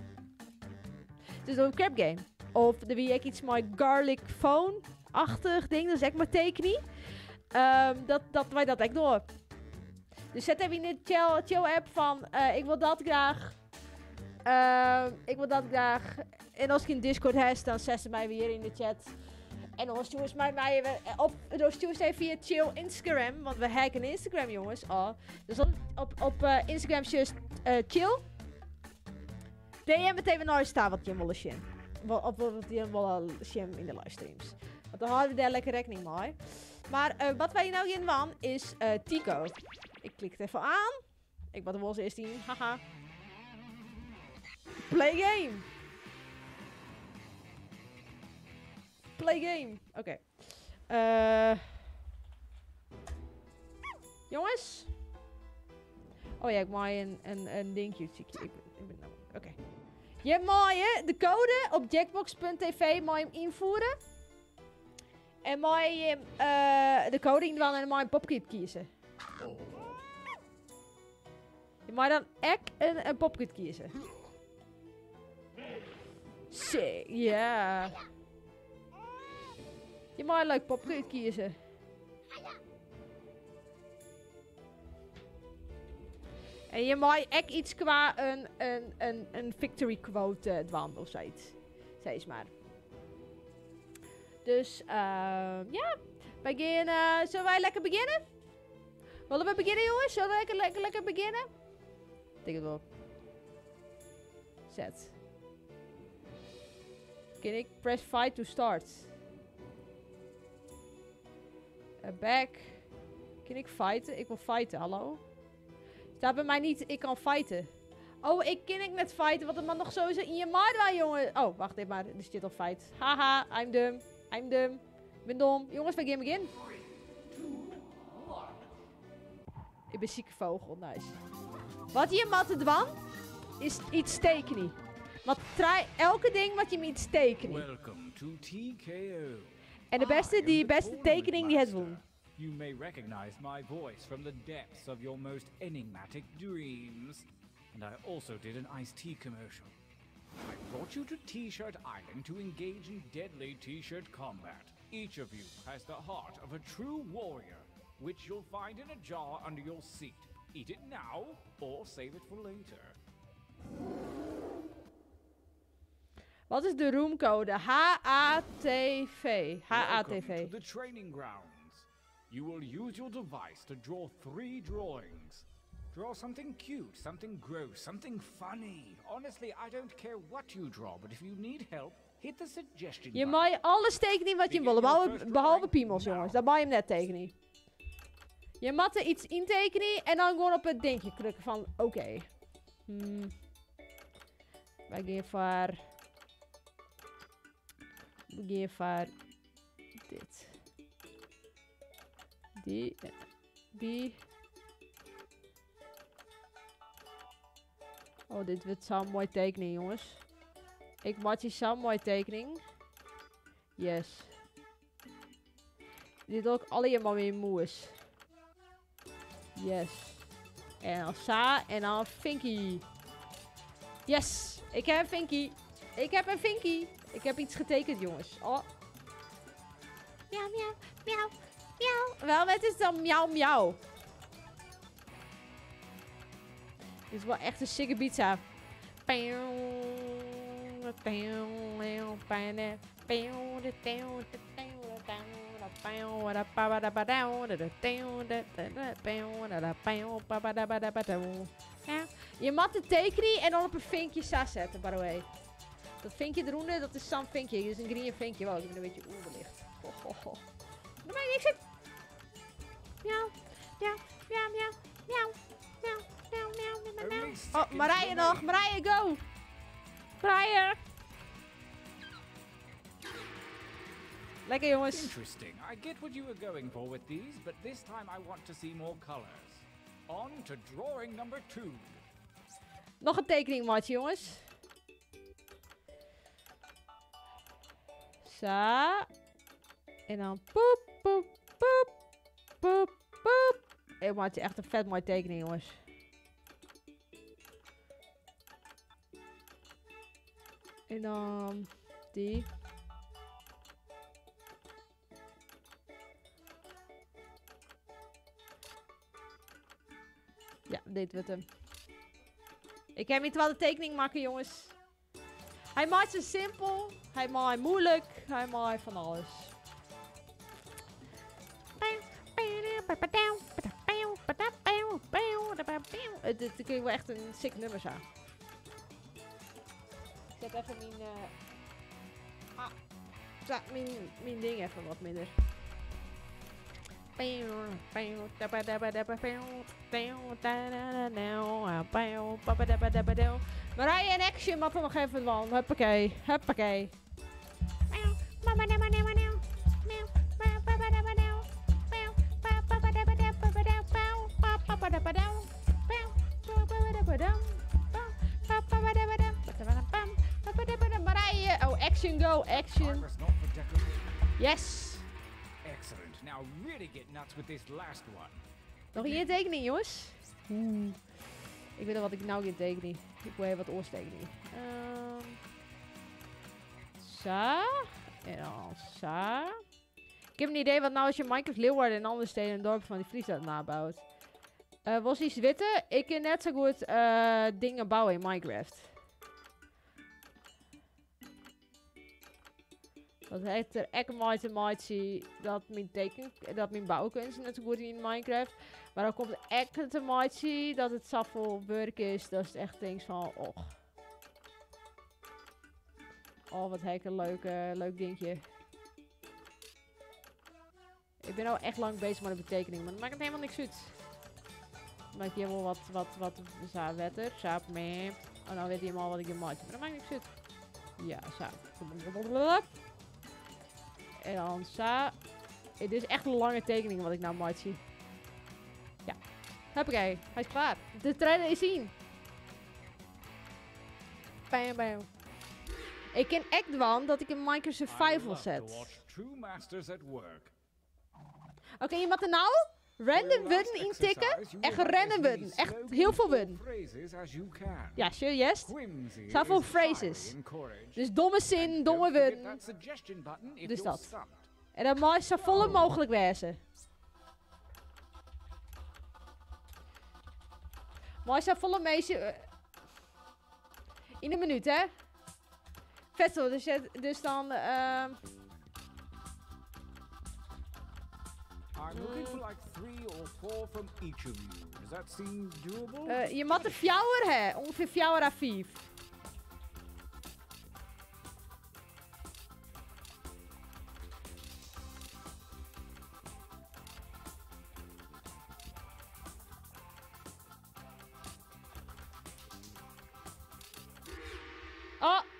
Dus door een crap game. Of de wie ik iets met garlic phone-achtig ding, dat is echt maar tekening. Dat wij dat echt door. Dus zet even in de chill app van, ik wil dat graag. Ik wil dat graag. En als ik in Discord heb, dan zet ze mij weer in de chat. En dan stuur ze mij even op. Dan stuur ze even via chill Instagram. Want we hacken Instagram, jongens. Oh. Dus op Instagram just chill. DM het even naar staan wat je wil zien. Of wat je wil zien in de livestreams. Want dan houden we daar lekker rekening mee. Maar wat wij nou gaan doen is Tico. Ik klik het even aan. Ik wat de was is die. Haha. Play game. Play game. Oké. Jongens. Oh ja, ik maai een dingetje. Oké. Je maai de code op jackbox.tv maai hem invoeren. En maai de code in en maai een popkit kiezen. Je maai dan echt een popkit kiezen. Sick, ja. Je mag een leuk popkit kiezen. En je mag echt iets qua een victory quote doen of zoiets. Zeg maar. Dus, ja. Wij gaan, zullen wij lekker beginnen? Willen we beginnen, jongens? Zullen we lekker beginnen? Ik denk het wel. Zet. Can ik press fight to start? Back. Kan ik fighten? Ik wil fighten, hallo? Staat bij mij niet, ik kan fighten. Oh, ik kan net fighten, wat het maar nog zo is in je mind, jongen. Oh, wacht even maar, er zit al fight. Haha, I'm dumb. I'm dumb. Ik ben dom. Jongens, we gaan beginnen. Ik ben zieke vogel, nice. Wat je moet doen, is iets tekenen. Want elke ding wat je moet iets tekenen. Welcome to TKO. En de beste tekening die het doen. You may recognize my voice from the depths of your most enigmatic dreams. And I also did an iced tea commercial. I brought you to T-Shirt Island to engage in deadly T-shirt combat. Each of you has the heart of a true warrior, which you'll find in a jar under your seat. Eat it now, or save it for later. Wat is de roomcode? HATV. HATV. Welcome to the training grounds. You will use your device to draw 3 drawings. Draw something cute, something gross, something funny. Honestly, I don't care what you draw, but if you need help, hit the suggestion Je button. mag alles tekenen wat je wil, behalve piemels, jongens. Dat mag je hem net tekenen. Je moet er iets intekenen en dan gewoon op het dingetje klikken van oké. Wij gaan voor... We gaan voor... Dit. Die. Die. Oh, dit wordt zo'n mooie tekening, jongens. Ik maak hier zo'n mooie tekening. Yes. Dit doe ik allemaal weer moes. Yes. En dan Sa en dan Finky. Yes. Ik heb een Finky. Ik heb een Finky. Ik heb iets getekend, jongens. Oh. Miauw, miauw, miauw, miauw. Wel, het is dan miauw, miauw. Dit is wel echt een sikke pizza. Ja. Je mat de tekening en dan op een vinkje zetten, by the way. Dat vinkje eronder, dat is zo'n vinkje. Dat is een green vinkje. Wow, ik ben een beetje onderlicht. Dan ben je niks. Miauw, miauw, miauw, miauw, miauw, miauw, miauw, miauw, miauw, miauw. Oh, Marije nog. Marije, go. Marije. Lekker, jongens. Interesting. I get what you were going for with these, but this time I want to see more colors. On to drawing number 2. Nog een tekening, maatje, jongens. Zo. En dan poep, poep, poep, poep, poep. Ik maak echt een vet mooie tekening, jongens. En dan die. Ja, dit wordt hem. Ik heb niet wel de tekening maken, jongens. Hij maakt ze simpel. Hij maakt moeilijk. Hij maakt van alles. Dit kun je wel echt een sick nummer zijn. Ik zet even mijn ding even wat minder. Marije en Action, wat er nog even van. Huppakee, huppakee. Marije, oh, Action, go, Action. Yes. Excellent. Now really get nuts with this last one. Nog een tekening, jongens. Ik weet nog wat ik nou ga tekenen. Ik wil even wat oorstekening. Zo. En dan zo. Ik heb een idee wat nou als je Minecraft Leeuwarden en andere steden en dorpen van die Friesland nabouwt. Was iets witte? Ik kan net zo goed dingen bouwen in Minecraft. Dat heet er ekmaatje dat mijn bouwkunst net zo goed in Minecraft. Maar dan komt er maatje dat het zoveel werk is. Dat is echt ding van, och. Oh, wat heek een leuk dingetje. Ik ben al echt lang bezig met de betekening, maar dat maakt het helemaal niks uit. Dan maak je helemaal wat wetter. Saap mee. Oh, nou weet hij helemaal wat ik in maatje. Maar dat maakt niks uit. Ja, zo. En dan zo. Dit is echt een lange tekening wat ik nou maak zie. Ja. Hoppakee. Hij is klaar. De trailer is zien. Bam, bam. Ik ken echt wel dat ik in Minecraft Survival zet. Oké, je moet er nou random woorden intikken. Echt random woorden. Echt heel veel woorden. Ja, sure, yes. Zoveel phrases. Dus domme zin, domme woorden. Dus dat. En dan moet je zo vol mogelijk wezen. Maar zo volle meisje. In een minuut, hè? Vet zo, dus dan. I'm looking for like 3 or 4 from each of you. Does that seem doable? Je moet de fjouwer, hè? Ongeveer fjouwer à 5.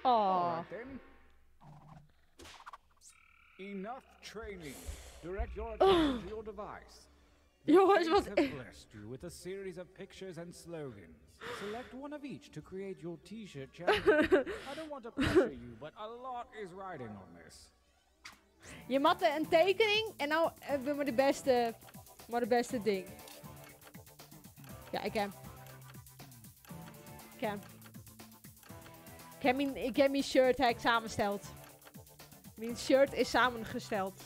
Alright then. Enough training. Direct your attention to your device. Jongens, Fate wat... have blessed you with a series of pictures and slogans. Select one of each to create your t-shirt challenge. I don't want to pressure you, but a lot is riding on this. Je matte een tekening en nou hebben we maar de beste ding. Ja, ik heb. Ik heb mijn shirt samengesteld. Mijn shirt is samengesteld.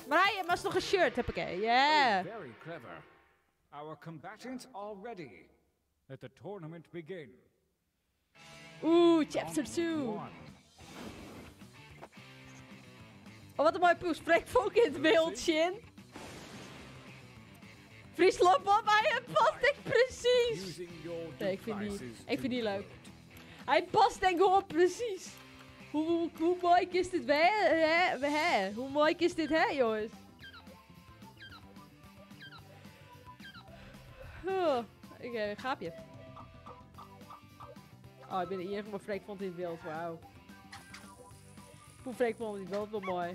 Marije, maar is nog een shirt, heb ik yeah. Oh, very clever. Our combatants are ready. Let the tournament begin. Oeh, chapter 2. One. Oh, wat een mooi poes. Spreekvolk in het beeldje. Friesland op, hij past echt precies. Using your Nee, ik devices vind die to leuk. vote. Hij past denk ik gewoon precies. Hoe mooi is dit, hè? Hoe mooi is dit, hè, jongens? Oh, gaapje. Oh, ik ben hier van Freek vond in het beeld, wauw. Hoe Freek vond in het beeld wel mooi.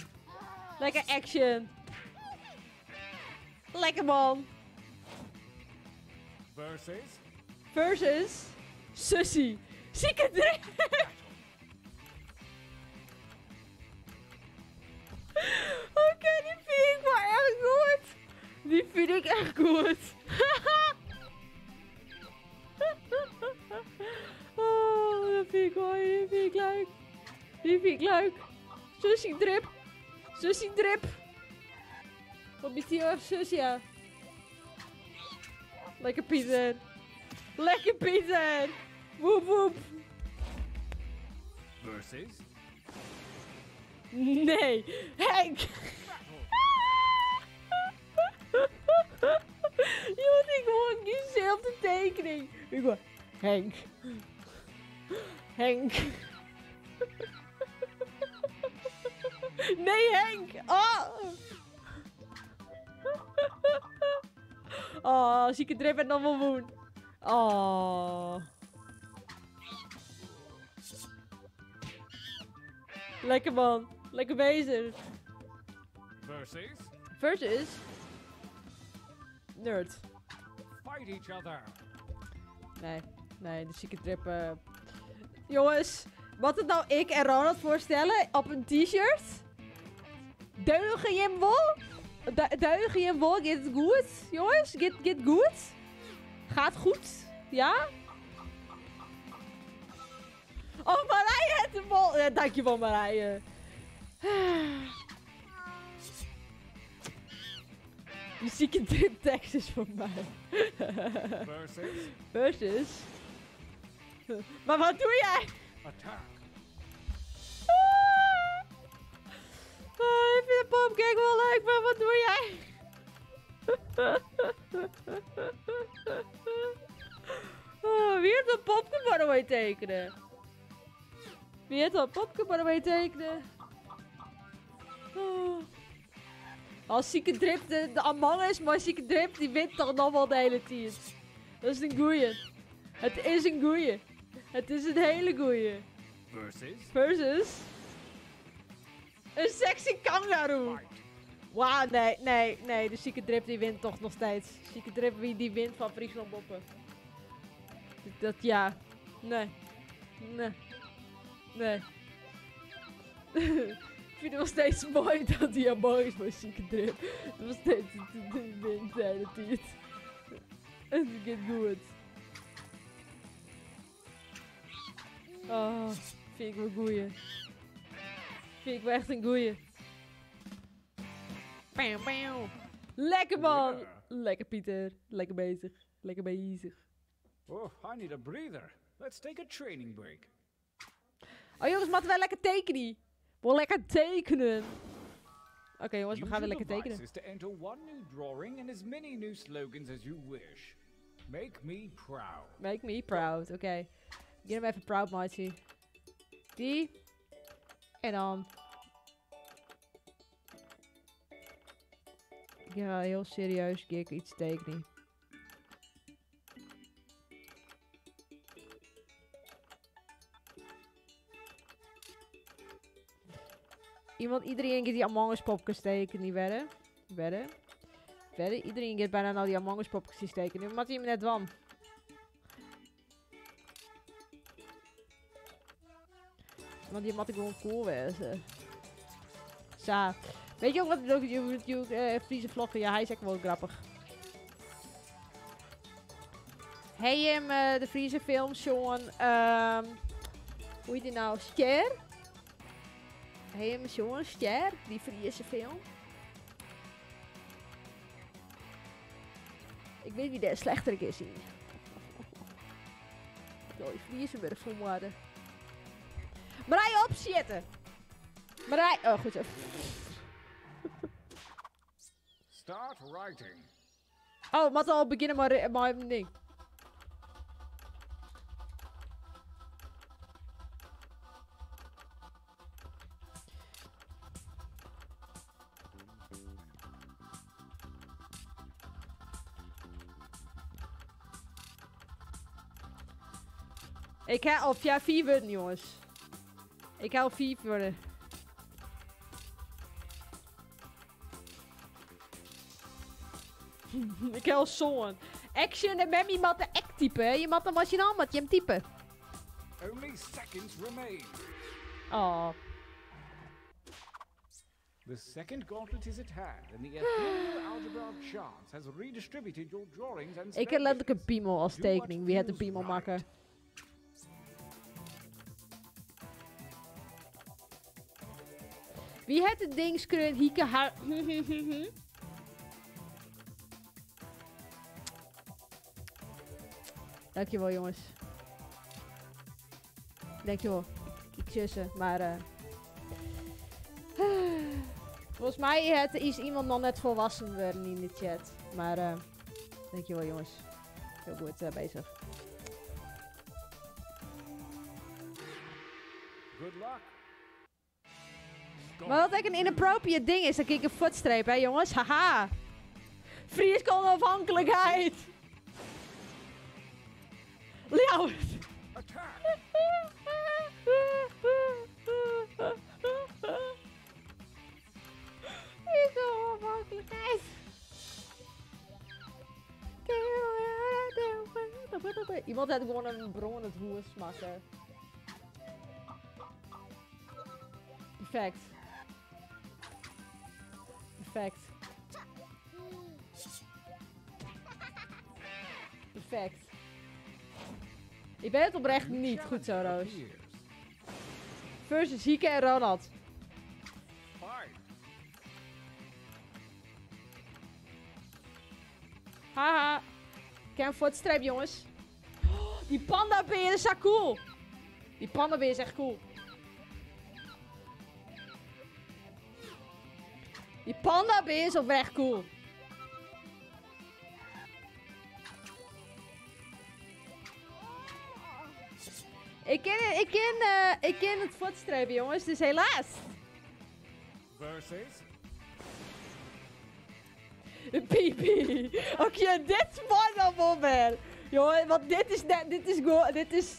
Lekker action. Lekker man. Versus Susie. Zieke druk. Oké, die vind ik wel echt goed. Die vind ik echt goed. Oh, dat vind ik mooi. Die vind ik leuk. Die vind ik leuk. Susie drip. Susie drip. Wat is die even Susie? Ja. Lekker Pieter. Lekker Pieter. Woep woep. Versus Nee, Henk. Je moet ik gewoon diezelfde tekening. Ik hoor Henk. Henk. Nee, Henk. Oh. Oh, zieke drip en dan wel woen. Oh. Lekker man. Lekker bezig. Versus Nerd. fight each other. Nee, de zieke drip. Jongens, wat het nou ik en Ronald voorstellen op een t-shirt? Deugen je wol? Deugen je wol? Gaat het goed? Jongens, gaat goed? Gaat goed? Ja? Oh, Marije heeft de bol. Ja, dankjewel, Marije. De zieke drip tekst is voor mij. Versus. Maar wat doe jij? Attack. Oh, ik vind de popcake wel leuk, maar wat doe jij? Oh, wie heeft een popcorn mee tekenen? Wie heeft een popcorn mee tekenen? Oh. Als zieke drip de Among Us, maar zieke drip die wint toch nog wel de hele tijd. Dat is een goeie. Het is een goeie. Het is een hele goeie. Versus een sexy kangaroo. Wauw, nee. De zieke drip die wint toch nog steeds. Zieke drip die wint van Friesland Boppen. Dat ja. Nee. Ik vind het nog steeds mooi dat hij Among Us maar zieke drip. Dat was steeds de wint de hele tijd. Het gaat goed. Oh, vind ik wel goeie. Vind ik wel echt een goeie. Lekker man! Lekker Pieter. Lekker bezig. Oh, I need a breather. Let's take a training break. Oh jongens, moeten wij lekker tekenen? Wel lekker tekenen. Oké jongens, we gaan weer lekker tekenen. Is to enter one new drawing and as many new slogans as you wish. Make me proud. Make me proud, oké. Ik geef hem even proud, maatje. Die. En dan. Ik ga heel serieus iets tekenen. Iedereen gaat die Among Us popjes steken, niet wedden? Wedden? Iedereen gaat bijna nou die Among Us popjes steken. Nu moet hij me net wan. Want die moet ik gewoon cool wezen. Zo. Weet je ook wat je Friese vloggen? Ja, hij is echt wel grappig. Hij hem de Friese film zo'n hoe heet die nou? Ster? Hij hem zo'n Ster, die Friese film. Ik weet wie de slechterik is hier. Zo, die Friese weer vermoorden. Marij opzitten! Marij, oh goed zo. Start writing. Oh, moet al beginnen maar mijn ding. Ik ga op 4 worden, jongens. Ik ga op 4 worden. Ik heb al zo'n. Action en Memmy moet de act typen. Je moet de machinaal met je hem typen. Only seconds remain. Oh. The second gauntlet is at hand, and the ethereal algebra of chance has redistributed your drawings and Ik heb letterlijk een piemel als tekening. Wie heeft een piemel maken? Wie heeft het ding screen hieke haar? Dankjewel, jongens. Dankjewel. Ik zussen, maar volgens mij is iemand nog net volwassen worden in de chat. Maar dankjewel, jongens. Heel goed bezig. Good luck. Maar wat ik een inappropriate ding is, dan kijk ik een voetstreep, hè jongens. Haha. Fries onafhankelijkheid. Ljouwert. Attack. Fries onafhankelijkheid. Iemand had gewoon een bron het roers maken. Perfect. Perfect. Perfect. Ik ben het oprecht niet goed zo, Roos. Versus Hieke en Ronald. Haha. Ik heb een footstrap, jongens. Oh, die pandabeer is echt cool. Die pandabeer is echt cool. Die pandabeer is oprecht cool. Ik ken het voetstrepen, jongens, dus helaas. Versus. Pipi. Oké, dit is mooi dan wel weer. Jongen, want dit is gewoon, dit is...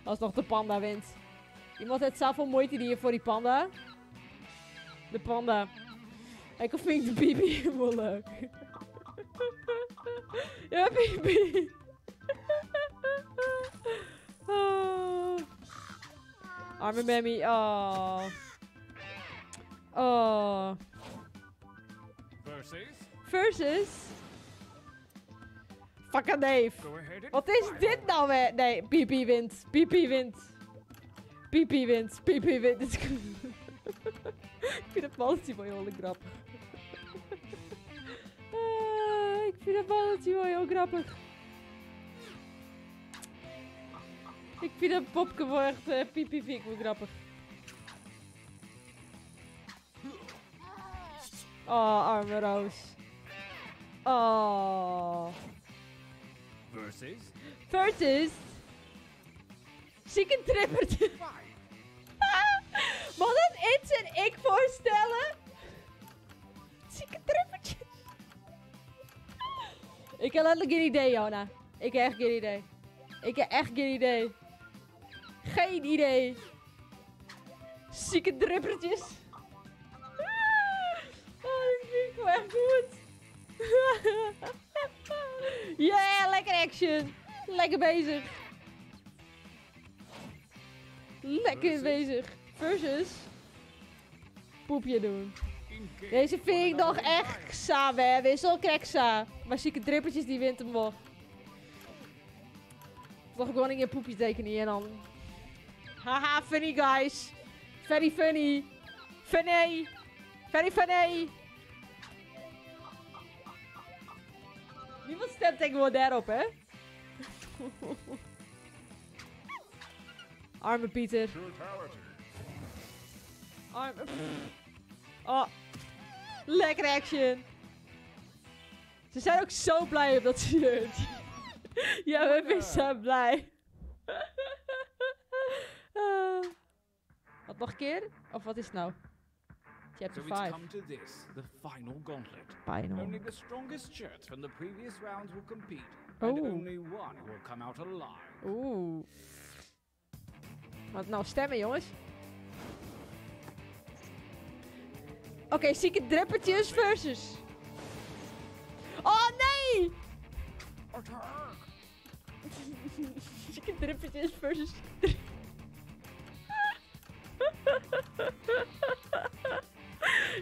Als nog de panda wint. Iemand heeft zoveel moeite hier voor die panda. De panda. Ik vind de pipi helemaal leuk. Ja, pipi. Oh. Arme Memmy. Oh. Oh. Versus. Fucking Dave. Wat is dit nou weer? Nee, Pipi wint. Pipi wint. Pipi wint. Pipi wint. Ik vind het balletje wel heel grappig. Ik vind het balletje wel heel grappig. Ik vind dat popke wel echt Pipi vind ik wel grappig. Oh, arme Roos. Oh. Versus. Zieke trippertje. Mag dat iets en ik voorstellen? Zieke trippertje. Ik heb letterlijk geen idee, Jona. Ik heb echt geen idee. Ik heb echt geen idee. Geen idee. Zieke drippertjes. Oh, die vind ik wel echt goed. Yeah, lekker action. Lekker bezig. Lekker bezig. Versus. Poepje doen. Deze vind ik nog echt ksa, hè. Wissel kreksa. Maar zieke drippertjes die wint hem nog. Toch gewoon in je poepje tekenen en dan. Haha, funny guys. Very funny. Funny. Very funny. Niemand stemt tegenwoordig daarop, hè? Arme Pieter. Arme... Oh. Lekker action. Ze zijn ook zo blij op dat shirt. Ja, we zijn blij. Wat nog een keer? Of wat is het nou? Chapter So it's 5. come to this, the final gauntlet. Final. Only the strongest shirts from the previous rounds will compete, Oh. and only one will come out alive. Oeh. Wat nou stemmen, jongens? Oké, zieke drippertjes versus. Oh nee! Attack! Zieke drippertjes versus.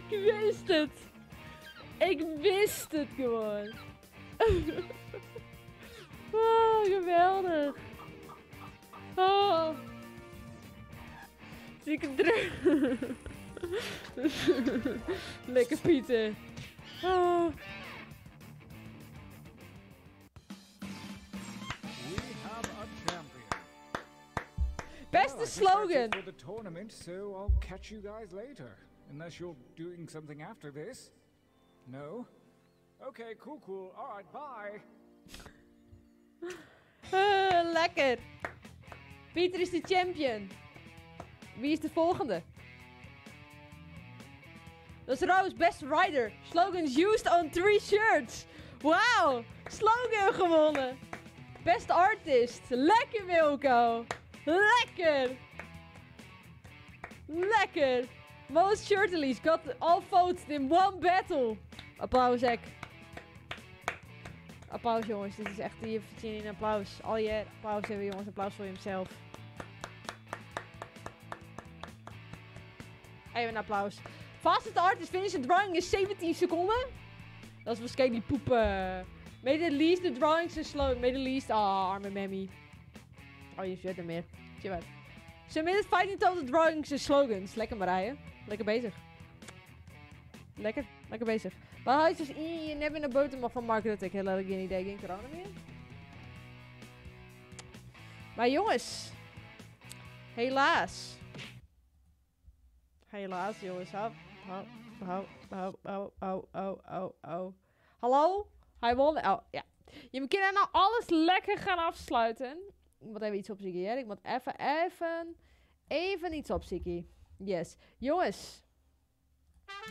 Ik wist het. Ik wist het gewoon. Oh, geweldig. Oh. Zieke druk. Lekker Pieter. Oh. We have a champion. Beste Well, I think that's slogan. it for the tournament, so I'll catch you guys later. Unless you're doing something after this. No? Okay, cool. Alright, bye. Lekker. Pieter is de champion. Wie is de volgende? Dat is Rose, best rider. Slogans used on 3 shirts. Wauw. Slogan gewonnen. Best artist. Lekker Wilco. Lekker. Lekker. Most shirtlies got all votes in one battle. Applaus, Ek. Applaus, jongens. Dit is echt, hier verdien je een applaus. Al je applaus hebben, jongens. Applaus voor jezelf. Even een applaus. Fastest artist finished drawing in 17 seconden. Dat is waarschijnlijk die poep. Made the least the drawings is slow. Made the least. Ah, arme mammy. Oh, je shirt er meer. Zie je wat. Submitted fighting total drawings en slogans. Lekker Marije. Lekker bezig. Lekker bezig. Maar hij is dus je net naar buiten mag van Mark Rutte. Ik heb helemaal geen idee. Geen corona meer. Maar jongens. Helaas. Helaas jongens. Hallo? Hij won. Oh, ja. Je kunnen nou alles lekker gaan afsluiten. Ik moet even iets opzoeken hier. Ik moet even iets opzoeken. Yes. Jongens.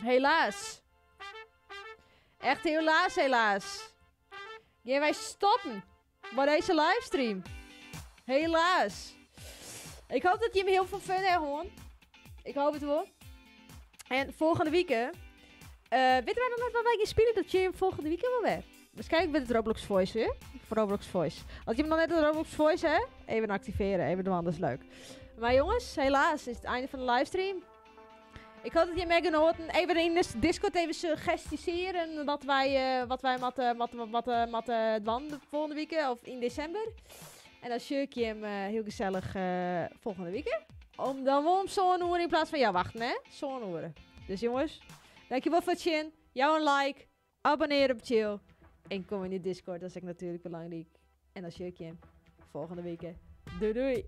Helaas. Echt helaas. Gaan wij stoppen bij deze livestream. Helaas. Ik hoop dat je hem heel veel fun hebt gewoon. Ik hoop het wel. En volgende week, weten wij nog nooit wat wij gaan spelen dat je hem volgende week wel weer. Waarschijnlijk met het Roblox Voice weer. Voor Roblox Voice. Als je hem nog net het Roblox Voice hebt, even activeren. Even doen, anders leuk. Maar jongens, helaas is het einde van de livestream. Ik hoop dat je mee genoten. Even in de Discord even suggestiseren wat wij matten doen volgende week of in december. En dan shirk je hem heel gezellig volgende week. Dan om zo'n uur in plaats van jou wachten, hè? Zo'n uur. Dus jongens, dankjewel voor het zien. Jou een like, abonneer op Chill. En kom in de Discord, dat is echt natuurlijk belangrijk. En dan shirk je hem volgende week. Doei doei.